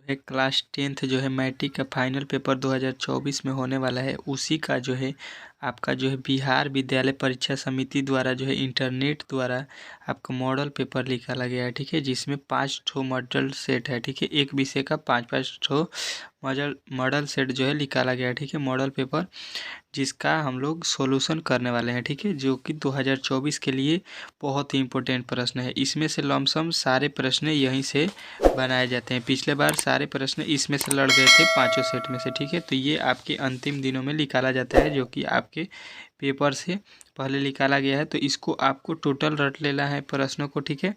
है class 10th जो है मैट्रिक का फाइनल पेपर 2024 में होने वाला है, उसी का जो है आपका जो है बिहार विद्यालय परीक्षा समिति द्वारा जो है इंटरनेट द्वारा आपका मॉडल पेपर निकाला गया है। ठीक है, जिसमें 5 ठो मॉडल सेट है। ठीक है, एक विषय का 5-5 ठो मॉडल सेट जो है निकाला गया है। ठीक है, मॉडल पेपर जिसका हम लोग सॉल्यूशन करने वाले हैं। ठीक है, जो कि 2024 के लिए बहुत ही इंपॉर्टेंट प्रश्न है। इसमें से लमसम सारे प्रश्न यहीं से बनाए जाते हैं। पिछले बार सारे प्रश्न इसमें से लड़ गए थे, पांचों सेट में से। ठीक है, तो ये आपके अंतिम दिनों में निकाला जाता है, जो कि आपके पेपर से पहले निकाला गया है। तो इसको आपको टोटल रट लेना है प्रश्नों को। ठीक है,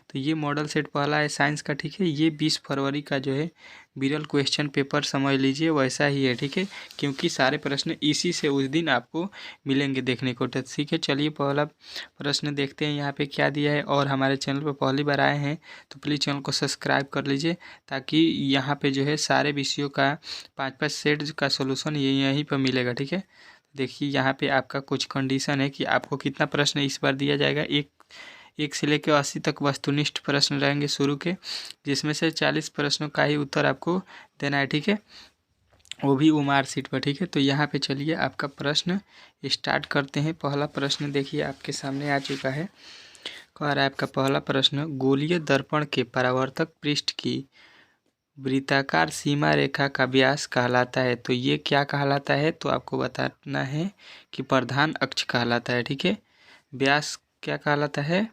तो ये मॉडल सेट पहला है साइंस का। ठीक है, ये 20 फरवरी का जो है विरल क्वेश्चन पेपर समझ लीजिए वैसा ही है। ठीक है, क्योंकि सारे प्रश्न इसी से उस दिन आपको मिलेंगे देखने को। तो ठीक है, चलिए पहला प्रश्न देखते हैं यहाँ पे क्या दिया है। और हमारे चैनल पर पहली बार आए हैं तो प्लीज़ चैनल को सब्सक्राइब कर लीजिए, ताकि यहाँ पे जो है सारे विषयों का 5-5 सेट का सोल्यूशन ये यहीं पर मिलेगा। ठीक है, देखिए यहाँ पे आपका कुछ कंडीशन है कि आपको कितना प्रश्न इस बार दिया जाएगा। एक से लेकर 80 तक वस्तुनिष्ठ प्रश्न रहेंगे शुरू के, जिसमें से 40 प्रश्नों का ही उत्तर आपको देना है। ठीक है, वो भी उमार सीट पर। ठीक है, तो यहाँ पे चलिए आपका प्रश्न स्टार्ट करते हैं। पहला प्रश्न देखिए आपके सामने आ चुका है। कह रहा है आपका पहला प्रश्न, गोलीय दर्पण के परावर्तक पृष्ठ की वृत्ताकार सीमा रेखा का व्यास कहलाता है। तो ये क्या कहलाता है, तो आपको बताना है कि प्रधान अक्ष कहलाता है। ठीक है, व्यास क्या कहलाता है,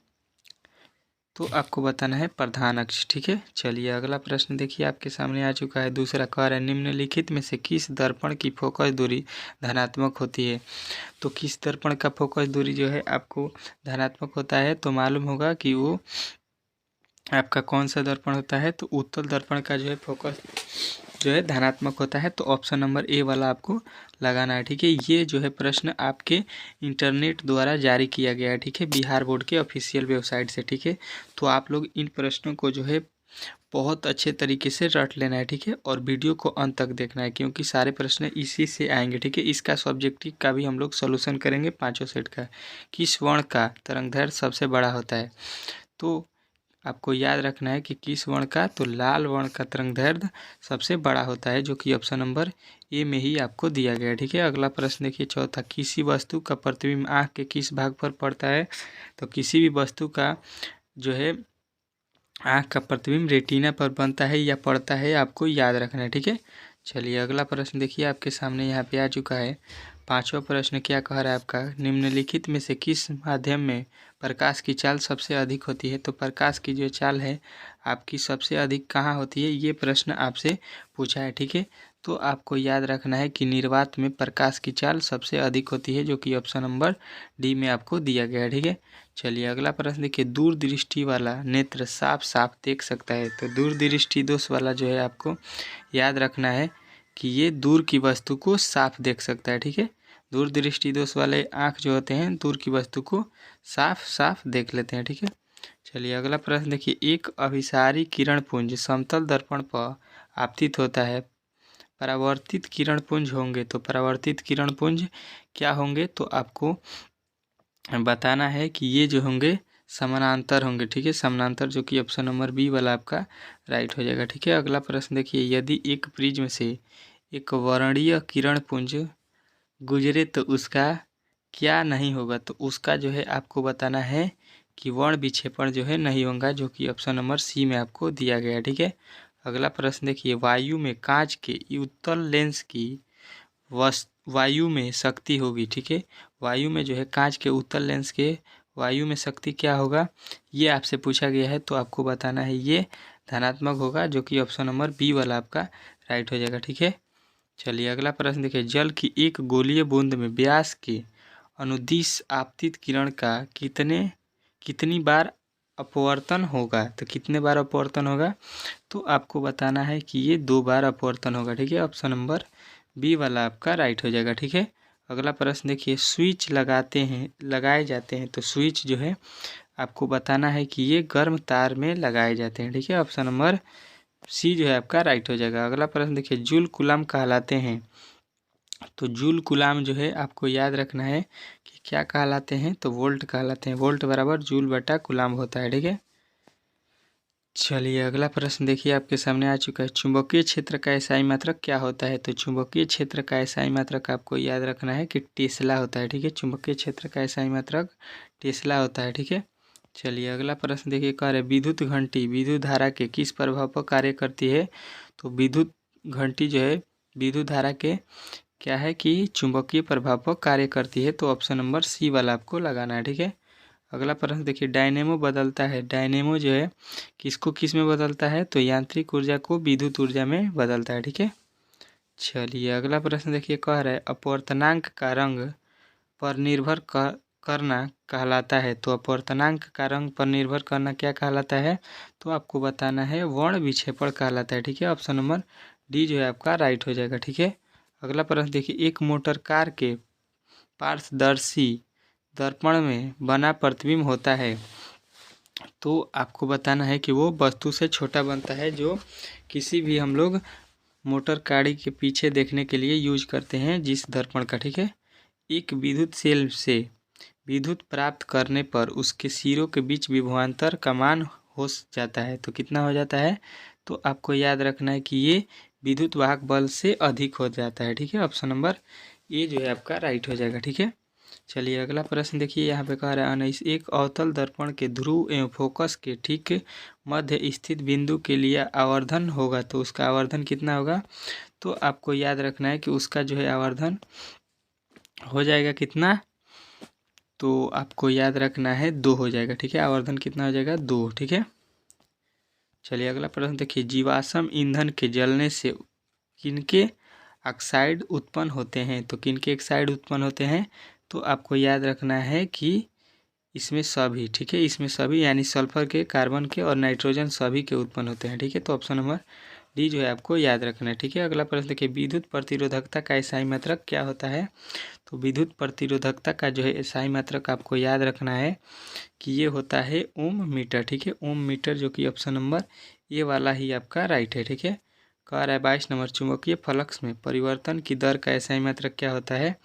तो आपको बताना है प्रधान अक्ष। ठीक है, चलिए अगला प्रश्न देखिए आपके सामने आ चुका है। दूसरा कह रहा है, निम्नलिखित में से किस दर्पण की फोकस दूरी धनात्मक होती है। तो किस दर्पण का फोकस दूरी जो है आपको धनात्मक होता है, तो मालूम होगा कि वो आपका कौन सा दर्पण होता है। तो उत्तल दर्पण का जो है फोकस जो है धनात्मक होता है। तो ऑप्शन नंबर ए वाला आपको लगाना है। ठीक है, ये जो है प्रश्न आपके इंटरनेट द्वारा जारी किया गया है। ठीक है, बिहार बोर्ड के ऑफिशियल वेबसाइट से। ठीक है, तो आप लोग इन प्रश्नों को जो है बहुत अच्छे तरीके से रट लेना है। ठीक है, और वीडियो को अंत तक देखना है, क्योंकि सारे प्रश्न इसी से आएंगे। ठीक है, इसका सब्जेक्टिव का भी हम लोग सोल्यूशन करेंगे पाँचों सेट का। किस वर्ण का तरंगदैर्घ्य सबसे बड़ा होता है, तो आपको याद रखना है कि किस वर्ण का, तो लाल वर्ण का तरंगदैर्घ्य सबसे बड़ा होता है, जो कि ऑप्शन नंबर ए में ही आपको दिया गया है। ठीक है, अगला प्रश्न देखिए चौथा, किसी वस्तु का प्रतिबिंब आँख के किस भाग पर पड़ता है। तो किसी भी वस्तु का जो है आँख का प्रतिबिंब रेटिना पर बनता है या पड़ता है, आपको याद रखना है। ठीक है, चलिए अगला प्रश्न देखिए आपके सामने यहाँ पे आ चुका है। पांचवा प्रश्न क्या कह रहा है आपका, निम्नलिखित में से किस माध्यम में प्रकाश की चाल सबसे अधिक होती है। तो प्रकाश की जो चाल है आपकी सबसे अधिक कहाँ होती है, ये प्रश्न आपसे पूछा है। ठीक है, तो आपको याद रखना है कि निर्वात में प्रकाश की चाल सबसे अधिक होती है, जो कि ऑप्शन नंबर डी में आपको दिया गया है। ठीक है, चलिए अगला प्रश्न देखिए, दूरदृष्टि वाला नेत्र साफ साफ देख सकता है। तो दूरदृष्टि दोष वाला जो है आपको याद रखना है कि ये दूर की वस्तु को साफ देख सकता है। ठीक है, दूरदृष्टि दोष वाले आँख जो होते हैं दूर की वस्तु को साफ साफ देख लेते हैं। ठीक है, चलिए अगला प्रश्न देखिए, एक अभिसारी किरण पुंज समतल दर्पण पर आपतित होता है, परावर्तित किरण पुंज होंगे। तो परावर्तित किरण पुंज क्या होंगे, तो आपको बताना है कि ये जो होंगे समानांतर होंगे। ठीक है, समानांतर, जो कि ऑप्शन नंबर बी वाला आपका राइट हो जाएगा। ठीक है, अगला प्रश्न देखिए, यदि एक प्रिज्म से एक वर्णीय किरण पुंज गुजरे तो उसका क्या नहीं होगा। तो उसका जो है आपको बताना है कि वर्ण विक्षेपण जो है नहीं होगा, जो कि ऑप्शन नंबर सी में आपको दिया गया है। ठीक है, अगला प्रश्न देखिए, वायु में कांच के उत्तल लेंस की वायु में शक्ति होगी। ठीक है, वायु में जो है कांच के उत्तल लेंस के वायु में शक्ति क्या होगा, ये आपसे पूछा गया है। तो आपको बताना है ये धनात्मक होगा, जो कि ऑप्शन नंबर बी वाला आपका राइट हो जाएगा। ठीक है, चलिए अगला प्रश्न देखिए, जल की एक गोलीय बूंद में व्यास के अनुदिश आपतित किरण का कितनी बार अपवर्तन होगा। तो कितने बार अपवर्तन होगा, तो आपको बताना है कि ये 2 बार अपवर्तन होगा। ठीक है, ऑप्शन नंबर बी वाला आपका राइट हो जाएगा। ठीक है, अगला प्रश्न देखिए, स्विच लगाए जाते हैं। तो स्विच जो है आपको बताना है कि ये गर्म तार में लगाए जाते हैं। ठीक है, ऑप्शन नंबर सी जो है आपका राइट हो जाएगा। अगला प्रश्न देखिए, जूल कूलम कहलाते हैं। तो जूल कूलम जो है आपको याद रखना है कि क्या कहलाते हैं, तो वोल्ट कहलाते हैं। वोल्ट बराबर जूल बटा कूलम होता है। ठीक है, चलिए अगला प्रश्न देखिए आपके सामने आ चुका है। चुंबकीय क्षेत्र का एसआई मात्रक क्या होता है? तो चुंबकीय क्षेत्र का एसआई मात्रक आपको याद रखना है कि टेस्ला होता है। ठीक है, चुंबकीय क्षेत्र का एसआई मात्रक टेस्ला होता है। ठीक है, चलिए अगला प्रश्न देखिए, कह रहे विद्युत घंटी विद्युत धारा के किस प्रभाव पर कार्य करती है? तो विद्युत घंटी जो है विद्युत धारा के क्या है कि चुंबकीय प्रभाव पर कार्य करती है। तो ऑप्शन नंबर सी वाला आपको लगाना है। ठीक है, अगला प्रश्न देखिए, डायनेमो बदलता है। डायनेमो जो है किसको किस में बदलता है? तो यांत्रिक ऊर्जा को विद्युत ऊर्जा में बदलता है। ठीक है, चलिए अगला प्रश्न देखिए, कह रहा है अपवर्तनांक का रंग पर निर्भर करना कहलाता है। तो अपवर्तनांक का रंग पर निर्भर करना क्या कहलाता है? तो आपको बताना है वर्ण विक्षेपण कहलाता है। ठीक है, ऑप्शन नंबर डी जो है आपका राइट हो जाएगा। ठीक है, अगला प्रश्न देखिए, एक मोटर कार के पारदर्शी दर्पण में बना प्रतिबिंब होता है। तो आपको बताना है कि वो वस्तु से छोटा बनता है जो किसी भी हम लोग मोटर गाड़ी के पीछे देखने के लिए यूज करते हैं जिस दर्पण का। ठीक है, एक विद्युत सेल से विद्युत प्राप्त करने पर उसके सिरों के बीच विभवांतर का मान हो जाता है। तो कितना हो जाता है? तो आपको याद रखना है कि ये विद्युत वाहक बल से अधिक हो जाता है। ठीक है, ऑप्शन नंबर ए जो है आपका राइट हो जाएगा। ठीक है, चलिए अगला प्रश्न देखिए, यहाँ पे कह रहा है एक अवतल दर्पण के ध्रुव एवं फोकस के ठीक मध्य स्थित बिंदु के लिए आवर्धन होगा। तो उसका आवर्धन कितना होगा? तो आपको याद रखना है कि उसका जो है आवर्धन हो जाएगा कितना? तो आपको याद रखना है 2 हो जाएगा। ठीक है, आवर्धन कितना हो जाएगा? 2। ठीक है, चलिए अगला प्रश्न देखिए, जीवाश्म ईंधन के जलने से किनके ऑक्साइड उत्पन्न होते हैं? तो किनके ऑक्साइड उत्पन्न होते हैं? तो आपको याद रखना है कि इसमें सभी। ठीक है, इसमें सभी यानी सल्फर के, कार्बन के और नाइट्रोजन सभी के उत्पन्न होते हैं। ठीक है, तो ऑप्शन नंबर डी जो है आपको याद रखना है। ठीक है, अगला प्रश्न देखिए, विद्युत प्रतिरोधकता का एसआई मात्रक क्या होता है? तो विद्युत प्रतिरोधकता का जो है एसआई मात्रक आपको याद रखना है कि ये होता है ओम मीटर। ठीक है, ओम मीटर जो कि ऑप्शन नंबर ये वाला ही आपका राइट है। ठीक है, कह रहा है 22 नंबर, चुंबकीय फ्लक्स में परिवर्तन की दर का एसआई मात्रक क्या होता है?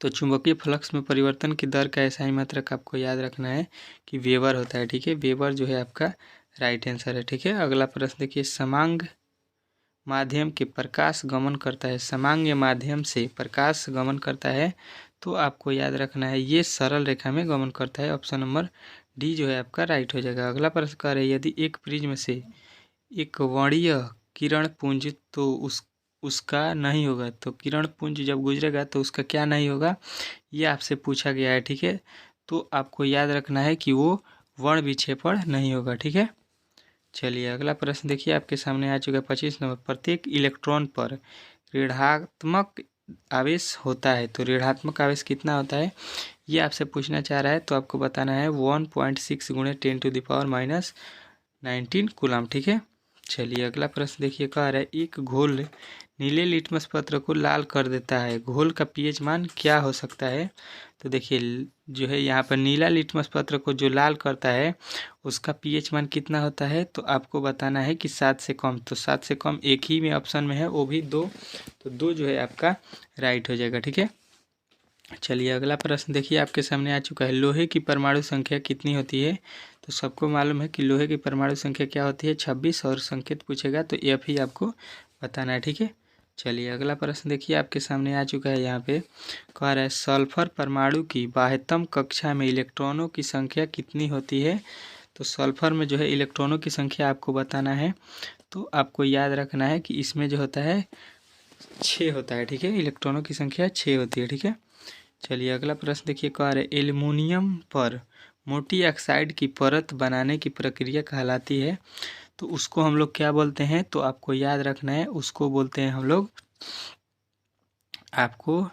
तो चुंबकीय फ्लक्स में परिवर्तन की दर का एसआई मात्रक आपको याद रखना है कि वेबर होता है। ठीक है, वेबर जो है आपका राइट आंसर है। ठीक है, अगला प्रश्न देखिए, समांग माध्यम के प्रकाश गमन करता है। समांग माध्यम से प्रकाश गमन करता है। तो आपको याद रखना है ये सरल रेखा में गमन करता है। ऑप्शन नंबर डी जो है आपका राइट हो जाएगा। अगला प्रश्न कह रहे यदि एक प्रिज्म से एक वर्णीय किरण पुंज तो उसका नहीं होगा। तो किरण पुंज जब गुजरेगा तो उसका क्या नहीं होगा, ये आपसे पूछा गया है। ठीक है, तो आपको याद रखना है कि वो वर्ण विक्षेपण नहीं होगा। ठीक है, चलिए अगला प्रश्न देखिए आपके सामने आ चुका है 25 नंबर, प्रत्येक इलेक्ट्रॉन पर ऋणात्मक आवेश होता है। तो ऋणात्मक आवेश कितना होता है ये आपसे पूछना चाह रहा है। तो आपको बताना है 1.6 गुणे 10⁻⁹ कूलम। ठीक है, चलिए अगला प्रश्न देखिए, कह रहा है एक घोल नीले लिटमस पत्र को लाल कर देता है, घोल का पीएच मान क्या हो सकता है? तो देखिए जो है यहाँ पर नीला लिटमस पत्र को जो लाल करता है उसका पीएच मान कितना होता है? तो आपको बताना है कि 7 से कम। तो 7 से कम एक ही में ऑप्शन में है, वो भी 2। तो 2 जो है आपका राइट हो जाएगा। ठीक है, चलिए अगला प्रश्न देखिए आपके सामने आ चुका है, लोहे की परमाणु संख्या कितनी होती है? तो सबको मालूम है कि लोहे की परमाणु संख्या क्या होती है? 26। और संकेत पूछेगा तो एफ ही आपको बताना है। ठीक है, चलिए अगला प्रश्न देखिए आपके सामने आ चुका है, यहाँ पे कह रहा है सल्फर परमाणु की बाह्यतम कक्षा में इलेक्ट्रॉनों की संख्या कितनी होती है? तो सल्फर में जो है इलेक्ट्रॉनों की संख्या आपको बताना है। तो आपको याद रखना है कि इसमें जो होता है 6 होता है। ठीक है, इलेक्ट्रॉनों की संख्या 6 होती है। ठीक है, चलिए अगला प्रश्न देखिए, कह रहे एल्युमिनियम पर मोटी ऑक्साइड की परत बनाने की प्रक्रिया कहलाती है। तो उसको हम लोग क्या बोलते हैं? तो आपको याद रखना है उसको बोलते हैं हम लोग आपको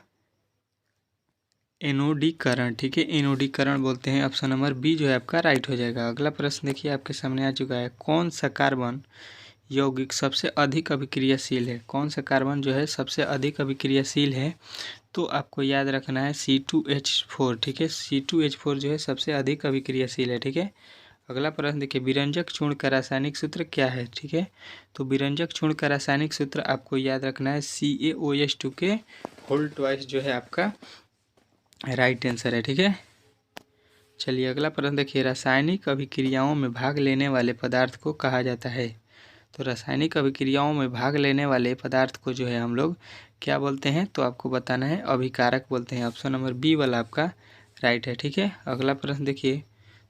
एनोडीकरण। ठीक है, एनोडीकरण बोलते हैं। ऑप्शन नंबर बी जो है आपका राइट हो जाएगा। अगला प्रश्न देखिए आपके सामने आ चुका है, कौन सा कार्बन यौगिक सबसे अधिक अभिक्रियाशील है? कौन सा कार्बन जो है सबसे अधिक अभिक्रियाशील है? तो आपको याद रखना है C2H4। ठीक है, C2H4 जो है सबसे अधिक अभिक्रियाशील है। ठीक है, अगला प्रश्न देखिए, विरंजक चूर्ण का रासायनिक सूत्र क्या है? ठीक है, तो विरंजक चूर्ण का रासायनिक सूत्र आपको याद रखना है CaOH2 के होल ट्वाइस जो है आपका राइट आंसर है। ठीक है, चलिए अगला प्रश्न देखिए, रासायनिक अभिक्रियाओं में भाग लेने वाले पदार्थ को कहा जाता है। तो रासायनिक अभिक्रियाओं में भाग लेने वाले पदार्थ को जो है हम लोग क्या बोलते हैं, तो आपको बताना है अभिकारक बोलते हैं। ऑप्शन नंबर बी वाला आपका राइट है। ठीक है, अगला प्रश्न देखिए,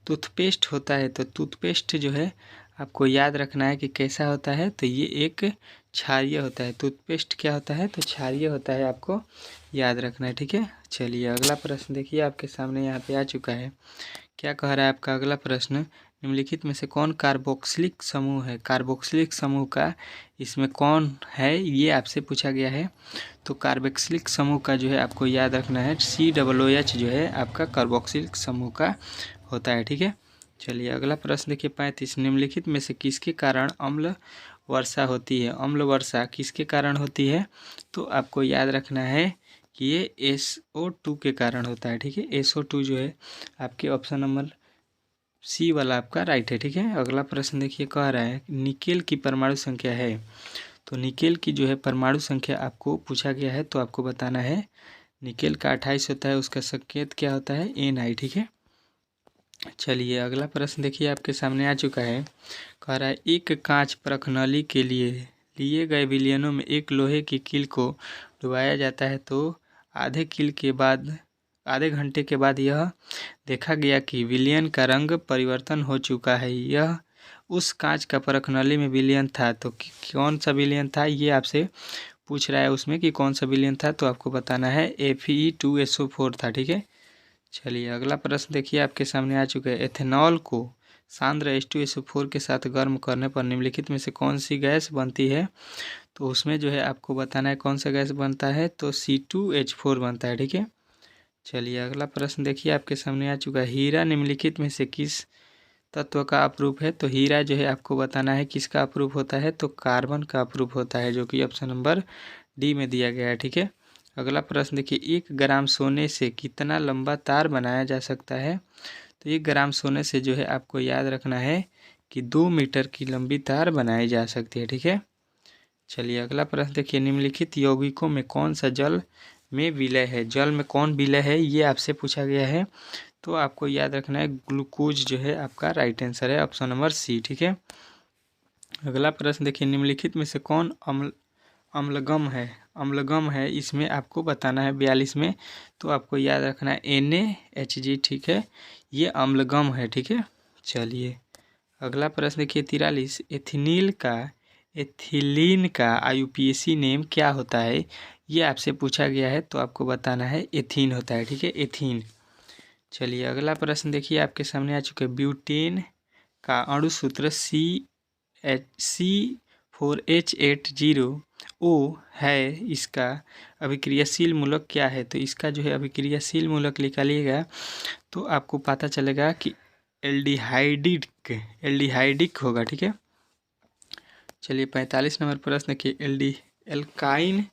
टूथपेस्ट होता है, तो टूथपेस्ट जो है आपको याद रखना है कि कैसा होता है, तो ये एक क्षारीय होता है। टूथपेस्ट क्या होता है, तो क्षारीय होता है, आपको याद रखना है। ठीक है, चलिए अगला प्रश्न देखिए आपके सामने यहाँ पे आ चुका है। क्या कह रहा है आपका अगला प्रश्न, निम्नलिखित में से कौन कार्बोक्सिलिक समूह है। कार्बोक्सिलिक समूह का इसमें कौन है, ये आपसे पूछा गया है। तो कार्बोक्सिलिक समूह का जो है आपको याद रखना है COOH जो है आपका कार्बोक्सिलिक समूह का होता है। ठीक है, चलिए अगला प्रश्न देखिए 35, निम्नलिखित में से किसके कारण अम्ल वर्षा होती है। अम्ल वर्षा किसके कारण होती है, तो आपको याद रखना है कि ये SO2 के कारण होता है। ठीक है, SO2 जो है आपके ऑप्शन नंबर सी वाला आपका राइट है। ठीक है, अगला प्रश्न देखिए कह रहा है निकेल की परमाणु संख्या है। तो निकेल की जो है परमाणु संख्या आपको पूछा गया है, तो आपको बताना है निकेल का 28 होता है, उसका संकेत क्या होता है Na। ठीक है, चलिए अगला प्रश्न देखिए आपके सामने आ चुका है। कह रहा है एक कांच परखनली के लिए गए विलयनों में एक लोहे की कील को डुबाया जाता है, तो आधे घंटे के बाद यह देखा गया कि विलयन का रंग परिवर्तन हो चुका है। यह उस कांच का परखनली में विलयन था, तो कौन सा विलयन था, ये आपसे पूछ रहा है उसमें कि कौन सा विलयन था, तो आपको बताना है Fe2SO4 था। ठीक है, चलिए अगला प्रश्न देखिए आपके सामने आ चुका है। एथेनॉल को सांद्र H2SO4 के साथ गर्म करने पर निम्नलिखित में से कौन सी गैस बनती है, तो उसमें जो है आपको बताना है कौन सा गैस बनता है, तो C2H4 बनता है। ठीक है, चलिए अगला प्रश्न देखिए आपके सामने आ चुका है। हीरा निम्नलिखित में से किस तत्व का अपरूप है, तो हीरा जो है आपको बताना है किसका अपरूप होता है, तो कार्बन का अपरूप होता है, जो कि ऑप्शन नंबर डी में दिया गया है। ठीक है, अगला प्रश्न देखिए 1 ग्राम सोने से कितना लंबा तार बनाया जा सकता है, तो 1 ग्राम सोने से जो है आपको याद रखना है कि 2 मीटर की लंबी तार बनाई जा सकती है। ठीक है, चलिए अगला प्रश्न देखिए निम्नलिखित यौगिकों में कौन सा जल में विलय है। जल में कौन विलय है, ये आपसे पूछा गया है, तो आपको याद रखना है ग्लूकोज जो है आपका राइट आंसर है, ऑप्शन नंबर सी। ठीक है, अगला प्रश्न देखिए निम्नलिखित में से कौन अम्लगम है, इसमें आपको बताना है 42 में, तो आपको याद रखना है NaHG। ठीक है, ये अम्लगम है। ठीक है, चलिए अगला प्रश्न देखिए 43, एथिलीन का IUPAC नेम क्या होता है, ये आपसे पूछा गया है, तो आपको बताना है एथीन होता है। ठीक है, एथीन। चलिए अगला प्रश्न देखिए आपके सामने आ चुके हैं। ब्यूटेन का अणु सूत्र C4H80O है, इसका अभिक्रियाशील मूलक क्या है, तो इसका जो है अभिक्रियाशील मूलक निकालिएगा तो आपको पता चलेगा कि एल्डिहाइडिक होगा। ठीक है, चलिए 45 नंबर प्रश्न कि एल्काइन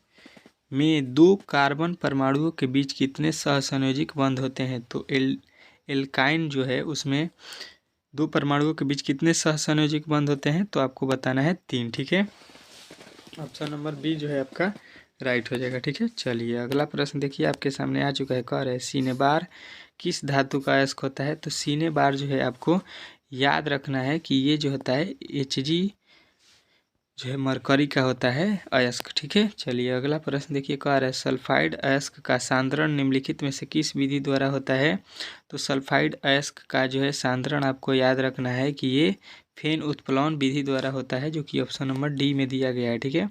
में 2 कार्बन परमाणुओं के बीच कितने सहसंयोजक बंध होते हैं, तो एल्काइन जो है उसमें 2 परमाणुओं के बीच कितने सहसंयोजक बंध होते हैं, तो आपको बताना है 3। ठीक है, ऑप्शन नंबर बी जो है आपका राइट हो जाएगा। ठीक है, चलिए अगला प्रश्न देखिए आपके सामने आ चुका है। कह रहे सीने बार किस धातु का अयस्क होता है, तो सीने बार जो है आपको याद रखना है कि ये जो होता है Hg जो है मरकरी का होता है अयस्क। ठीक है, चलिए अगला प्रश्न देखिए कह रहा है सल्फाइड अयस्क का सांद्रण निम्नलिखित में से किस विधि द्वारा होता है, तो सल्फाइड अयस्क का जो है सांद्रण आपको याद रखना है कि ये फेन उत्प्लवन विधि द्वारा होता है, जो कि ऑप्शन नंबर डी में दिया गया है। ठीक है,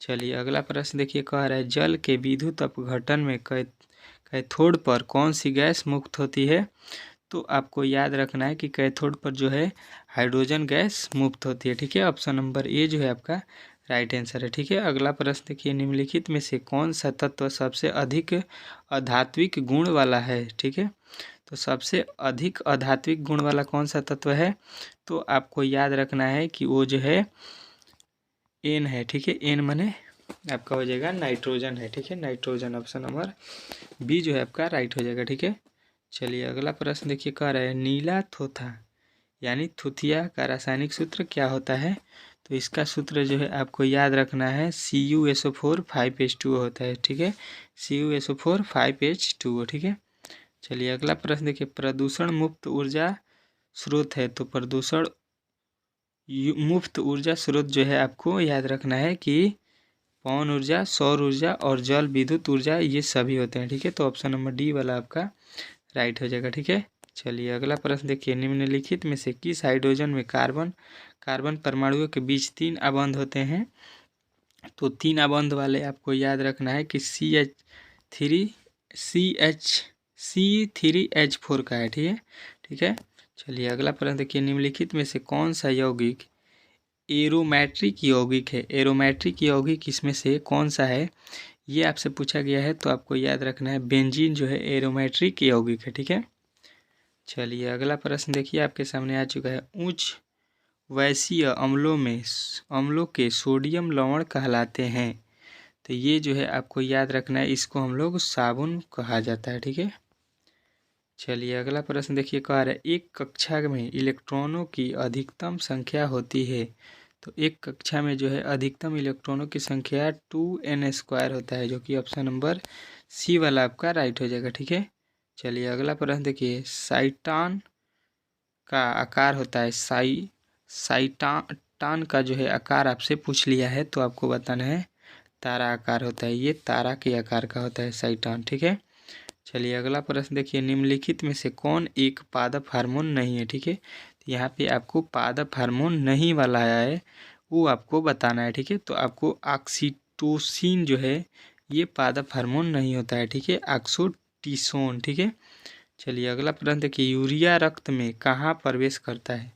चलिए अगला प्रश्न देखिए कह रहा है जल के विद्युत अपघटन में कैथोड पर कौन सी गैस मुक्त होती है, तो आपको याद रखना है कि कैथोड पर जो है हाइड्रोजन गैस मुक्त होती है। ठीक है, ऑप्शन नंबर ए जो है आपका राइट आंसर है। ठीक है, अगला प्रश्न देखिए निम्नलिखित में से कौन सा तत्व सबसे अधिक आध्यात्मिक गुण वाला है। ठीक है, तो सबसे अधिक आध्यात्मिक गुण वाला कौन सा तत्व है, तो आपको याद रखना है कि वो जो है एन है। ठीक है, एन माने आपका हो जाएगा नाइट्रोजन है। ठीक है, नाइट्रोजन ऑप्शन नंबर बी जो है आपका राइट हो जाएगा। ठीक है, चलिए अगला प्रश्न देखिए कह रहा है नीला थोथा यानी थुथिया का रासायनिक सूत्र क्या होता है, तो इसका सूत्र जो है आपको याद रखना है CuSO4 5H2O होता है। ठीक है, CuSO4 5H2O। ठीक है, चलिए अगला प्रश्न देखिए, प्रदूषण मुक्त ऊर्जा स्रोत है, तो प्रदूषण मुफ्त ऊर्जा स्रोत जो है आपको याद रखना है कि पवन ऊर्जा, सौर ऊर्जा और जल विद्युत ऊर्जा ये सभी होते हैं। ठीक है, तो ऑप्शन नंबर डी वाला आपका राइट हो जाएगा। ठीक है, चलिए अगला प्रश्न देखिए, निम्नलिखित में से किस हाइड्रोजन में कार्बन परमाणुओं के बीच 3 आबंध होते हैं? तो 3 आबंध वाले आपको याद रखना है कि C3H4 का है। ठीक है, चलिए अगला प्रश्न देखिए, निम्नलिखित में से कौन सा यौगिक एरोमेट्रिक यौगिक है? एरोमेट्रिक यौगिक इसमें से कौन सा है, ये आपसे पूछा गया है, तो आपको याद रखना है बेंजीन जो है एरोमेट्रिक यौगिक है। ठीक है, चलिए अगला प्रश्न देखिए आपके सामने आ चुका है, उच्च वैशीय अम्लों के सोडियम लवण कहलाते हैं। तो ये जो है आपको याद रखना है, इसको हम लोग साबुन कहा जाता है। ठीक है, चलिए अगला प्रश्न देखिए, कह रहा है एक कक्षा में इलेक्ट्रॉनों की अधिकतम संख्या होती है। तो एक कक्षा में जो है अधिकतम इलेक्ट्रॉनों की संख्या 2n² होता है, जो कि ऑप्शन नंबर सी वाला आपका राइट हो जाएगा। ठीक है, चलिए अगला प्रश्न देखिए, साइटान का आकार होता है साइटान का जो है आकार आपसे पूछ लिया है, तो आपको बताना है तारा आकार होता है, ये तारा के आकार का होता है साइटान। ठीक है, चलिए अगला प्रश्न देखिए, निम्नलिखित में से कौन एक पादप हार्मोन नहीं है? ठीक है, तो यहाँ पे आपको पादप हार्मोन नहीं वाला है, वो आपको बताना है। ठीक है, तो आपको ऑक्सीटोसिन जो है ये पादप हार्मोन नहीं होता है। ठीक है, ऑक्सीटोसिन। ठीक है, चलिए अगला प्रश्न देखिए, यूरिया रक्त में कहाँ प्रवेश करता है?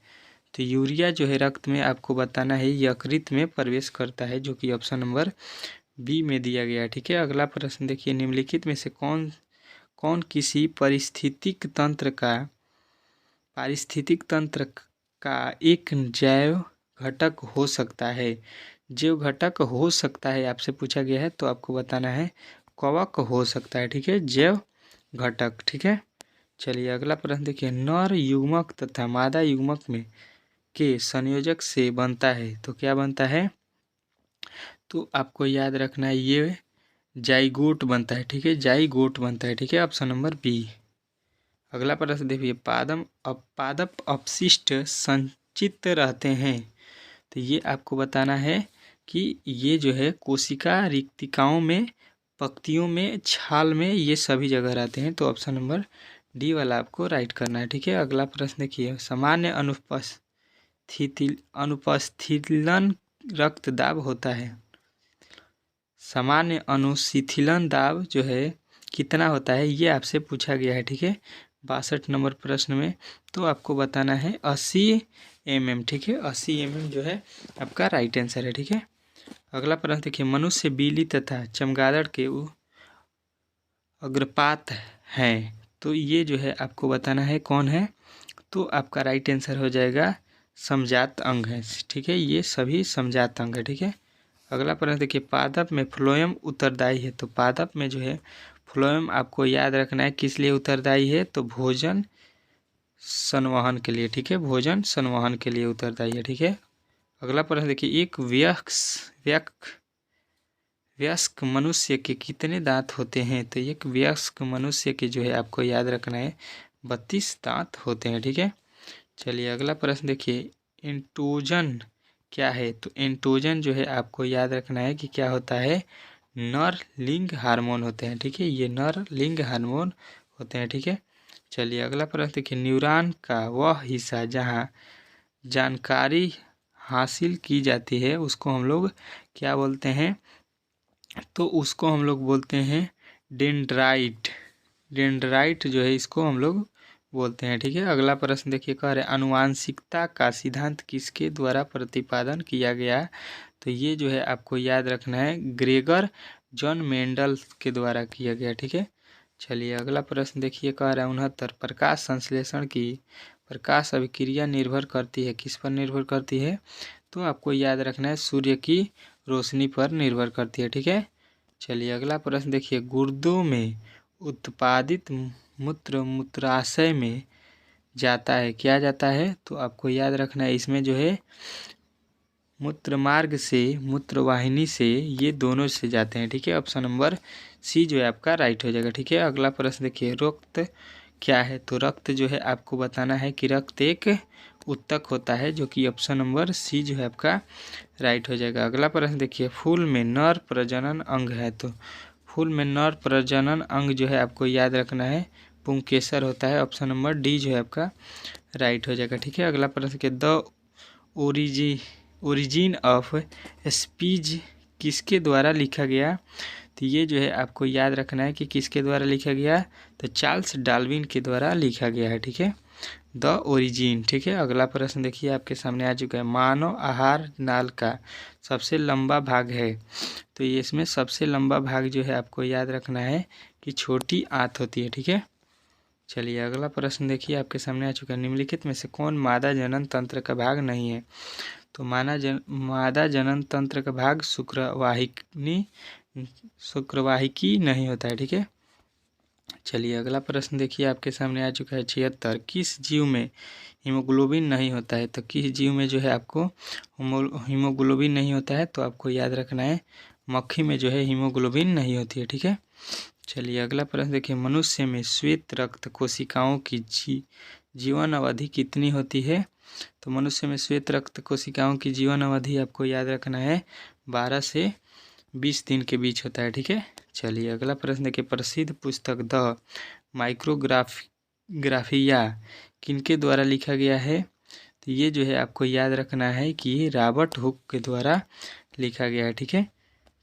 तो यूरिया जो है रक्त में आपको बताना है यकृत में प्रवेश करता है, जो कि ऑप्शन नंबर बी में दिया गया है। ठीक है, अगला प्रश्न देखिए, निम्नलिखित में से कौन किसी पारिस्थितिक तंत्र का एक जैव घटक हो सकता है? जैव घटक हो सकता है आपसे पूछा गया है, तो आपको बताना है कवक हो सकता है। ठीक है, जैव घटक। ठीक है, चलिए अगला प्रश्न देखिए, नर युग्मक तथा मादा युग्मक में के संयोजक से बनता है, तो क्या बनता है? तो आपको याद रखना है ये जाइगोट बनता है। ठीक है, जाइगोट बनता है। ठीक है, ऑप्शन नंबर बी। अगला प्रश्न देखिए, पादप अपशिष्ट संचित रहते हैं, तो ये आपको बताना है कि ये जो है कोशिका रिक्तिकाओं में, पत्तियों में, छाल में, ये सभी जगह रहते हैं, तो ऑप्शन नंबर डी वाला आपको राइट करना है। ठीक है, अगला प्रश्न देखिए, सामान्य अनुपस्थितिलन रक्तदाब होता है। सामान्य अनुशीतलन दाब जो है कितना होता है, ये आपसे पूछा गया है। ठीक है, 62 नंबर प्रश्न में, तो आपको बताना है 80 mm। ठीक है, 80 mm जो है आपका राइट आंसर है। ठीक है, अगला प्रश्न देखिए, मनुष्य, बिल्ली तथा चमगादड़ के अग्रपात हैं, तो ये जो है आपको बताना है कौन है, तो आपका राइट आंसर हो जाएगा समजात अंग है। ठीक है, ये सभी समजात अंग है। ठीक है, अगला प्रश्न देखिए, पादप में फ्लोएम उत्तरदायी है, तो पादप में जो है फ्लोएम आपको याद रखना है किस लिए उत्तरदायी है, तो भोजन संवहन के लिए। ठीक है, भोजन संवहन के लिए उत्तरदायी है। ठीक है, अगला प्रश्न देखिए, एक वयस्क मनुष्य के कितने दांत होते हैं? तो एक वयस्क मनुष्य के जो है आपको याद रखना है 32 दांत होते हैं। ठीक है, चलिए अगला प्रश्न देखिए, एंड्रोजन क्या है? तो एंड्रोजन जो है आपको याद रखना है कि क्या होता है, नर लिंग हार्मोन होते हैं। ठीक है, ये नर लिंग हार्मोन होते हैं। ठीक है, चलिए अगला प्रश्न देखिए, न्यूरॉन का वह हिस्सा जहाँ जानकारी हासिल की जाती है उसको हम लोग क्या बोलते हैं? तो उसको हम लोग बोलते हैं डेंड्राइट। डेंड्राइट जो है इसको हम लोग बोलते हैं। ठीक है, अगला प्रश्न देखिए, कह रहे आनुवांशिकता का सिद्धांत किसके द्वारा प्रतिपादन किया गया? तो ये जो है आपको याद रखना है ग्रेगर जॉन मेंडल के द्वारा किया गया। ठीक है, चलिए अगला प्रश्न देखिए, कह रहा है 69, प्रकाश संश्लेषण की प्रकाश अभिक्रिया निर्भर करती है, किस पर निर्भर करती है? तो आपको याद रखना है सूर्य की रोशनी पर निर्भर करती है। ठीक है, चलिए अगला प्रश्न देखिए, गुर्दों में उत्पादित मूत्राशय में जाता है, क्या जाता है? तो आपको याद रखना है इसमें जो है मूत्रमार्ग से, मूत्रवाहिनी से, ये दोनों से जाते हैं। ठीक है, ऑप्शन नंबर सी जो है आपका राइट हो जाएगा। ठीक है, अगला प्रश्न देखिए, रक्त क्या है? तो रक्त जो है आपको बताना है कि रक्त एक उत्तक होता है, जो कि ऑप्शन नंबर सी जो है आपका राइट हो जाएगा। अगला प्रश्न देखिए, फूल में नर प्रजनन अंग है, तो फूल में नर प्रजनन अंग जो है आपको याद रखना है पुंकेसर होता है, ऑप्शन नंबर डी जो है आपका राइट हो जाएगा। ठीक है, अगला प्रश्न के द ओरिजिन ऑफ स्पीच किसके द्वारा लिखा गया? तो ये जो है आपको याद रखना है कि किसके द्वारा लिखा गया, तो चार्ल्स डार्विन के द्वारा लिखा गया है। ठीक है, द ओरिजिन। ठीक है, अगला प्रश्न देखिए आपके सामने आ चुका है, मानव आहार नाल का सबसे लंबा भाग है, तो ये इसमें सबसे लंबा भाग जो है आपको याद रखना है कि छोटी आंत होती है। ठीक है, चलिए अगला प्रश्न देखिए आपके सामने आ चुका है, निम्नलिखित में से कौन मादा जनन तंत्र का भाग नहीं है? तो मादा जनन तंत्र का भाग शुक्रवाहिकी नहीं होता है। ठीक है, चलिए अगला प्रश्न देखिए आपके सामने आ चुका है 76, किस जीव में हीमोग्लोबिन नहीं होता है? तो किस जीव में जो है आपको हीमोग्लोबिन नहीं होता है? तो आपको याद रखना है मक्खी में जो है हीमोग्लोबिन नहीं होती है। ठीक है, चलिए अगला प्रश्न देखिए, मनुष्य में श्वेत रक्त कोशिकाओं की जीवन अवधि कितनी होती है? तो मनुष्य में श्वेत रक्त कोशिकाओं की जीवन अवधि आपको याद रखना है 12 से 20 दिन के बीच होता है। ठीक है, चलिए अगला प्रश्न देखिए, प्रसिद्ध पुस्तक द माइक्रोग्राफिया किनके द्वारा लिखा गया है? तो ये जो है आपको याद रखना है कि रॉबर्ट हुक के द्वारा लिखा गया है। ठीक है,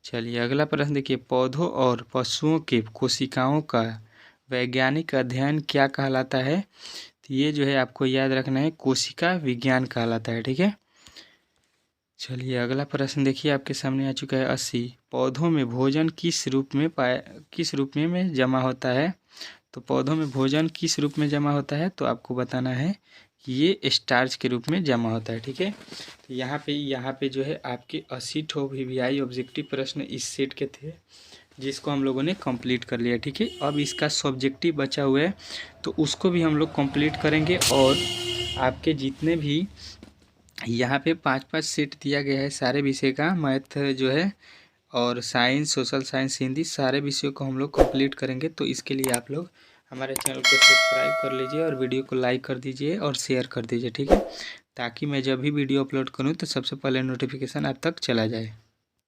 चलिए अगला प्रश्न देखिए, पौधों और पशुओं के कोशिकाओं का वैज्ञानिक अध्ययन क्या कहलाता है? तो ये जो है आपको याद रखना है कोशिका विज्ञान कहलाता है। ठीक है, चलिए अगला प्रश्न देखिए आपके सामने आ चुका है 80, पौधों में भोजन किस रूप में जमा होता है? तो पौधों में भोजन किस रूप में जमा होता है? तो आपको बताना है कि ये स्टार्च के रूप में जमा होता है। ठीक है, तो यहाँ पे जो है आपके 80 ठो वीवीआई ऑब्जेक्टिव प्रश्न इस सेट के थे, जिसको हम लोगों ने कंप्लीट कर लिया। ठीक है, अब इसका सब्जेक्टिव बचा हुआ है, तो उसको भी हम लोग कंप्लीट करेंगे। और आपके जितने भी यहाँ पे 5-5 सेट दिया गया है सारे विषय का, मैथ जो है और साइंस, सोशल साइंस, हिंदी, सारे विषयों को हम लोग कंप्लीट करेंगे। तो इसके लिए आप लोग हमारे चैनल को सब्सक्राइब कर लीजिए और वीडियो को लाइक कर दीजिए और शेयर कर दीजिए। ठीक है, ताकि मैं जब भी वीडियो अपलोड करूँ तो सबसे पहले नोटिफिकेशन आप तक चला जाए।